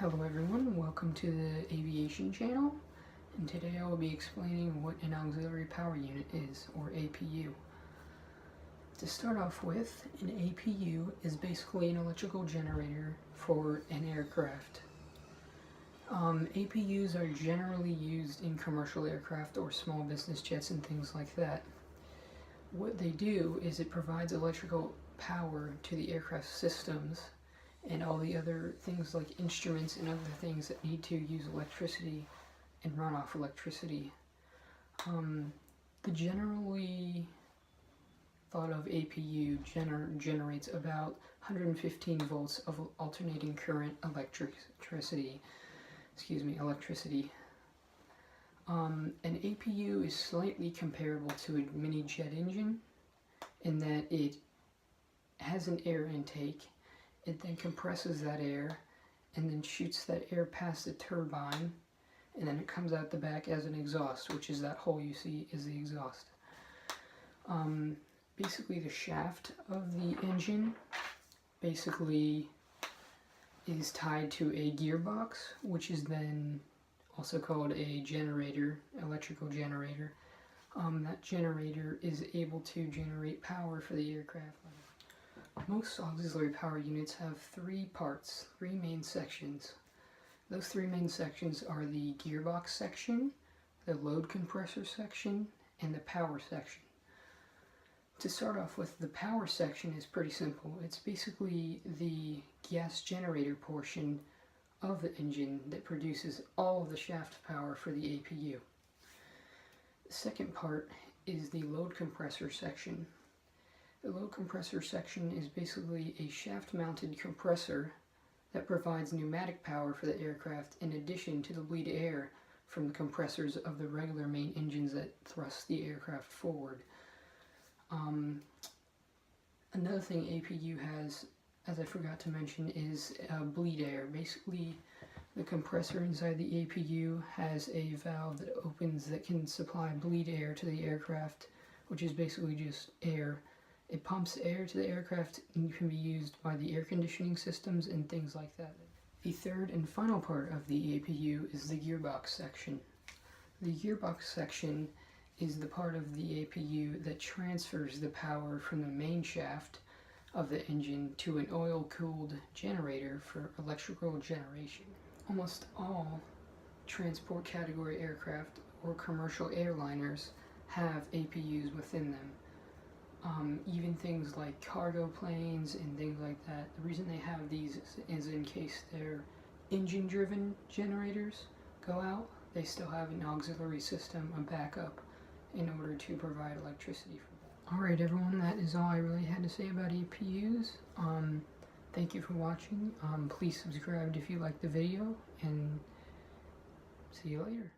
Hello everyone, welcome to the Aviation channel, and today I will be explaining what an auxiliary power unit is, or APU. To start off with, an APU is basically an electrical generator for an aircraft. APUs are generally used in commercial aircraft or small business jets and things like that. What they do is it provides electrical power to the aircraft systems and all the other things like instruments and other things that need to use electricity and run off electricity. The generally thought of APU generates about 115 volts of alternating current electricity. An APU is slightly comparable to a mini jet engine in that it has an air intake. It then compresses that air and then shoots that air past the turbine, and then it comes out the back as an exhaust, which is that hole you see is the exhaust. Basically the shaft of the engine basically is tied to a gearbox, which is then also called a generator, electrical generator. That generator is able to generate power for the aircraft. Most auxiliary power units have three main sections. Those three main sections are the gearbox section, the load compressor section, and the power section. To start off with, the power section is pretty simple. It's basically the gas generator portion of the engine that produces all of the shaft power for the APU. The second part is the load compressor section. The load compressor section is basically a shaft-mounted compressor that provides pneumatic power for the aircraft in addition to the bleed air from the compressors of the regular main engines that thrust the aircraft forward. Another thing APU has, as I forgot to mention, is bleed air. Basically, the compressor inside the APU has a valve that opens that can supply bleed air to the aircraft, which is basically just air. It pumps air to the aircraft and can be used by the air conditioning systems and things like that. The third and final part of the APU is the gearbox section. The gearbox section is the part of the APU that transfers the power from the main shaft of the engine to an oil-cooled generator for electrical generation. Almost all transport category aircraft or commercial airliners have APUs within them. Even things like cargo planes and things like that. The reason they have these is in case their engine-driven generators go out, they still have an auxiliary system, a backup, in order to provide electricity for that. Alright everyone, that is all I really had to say about APUs. Thank you for watching. Please subscribe if you liked the video, and see you later.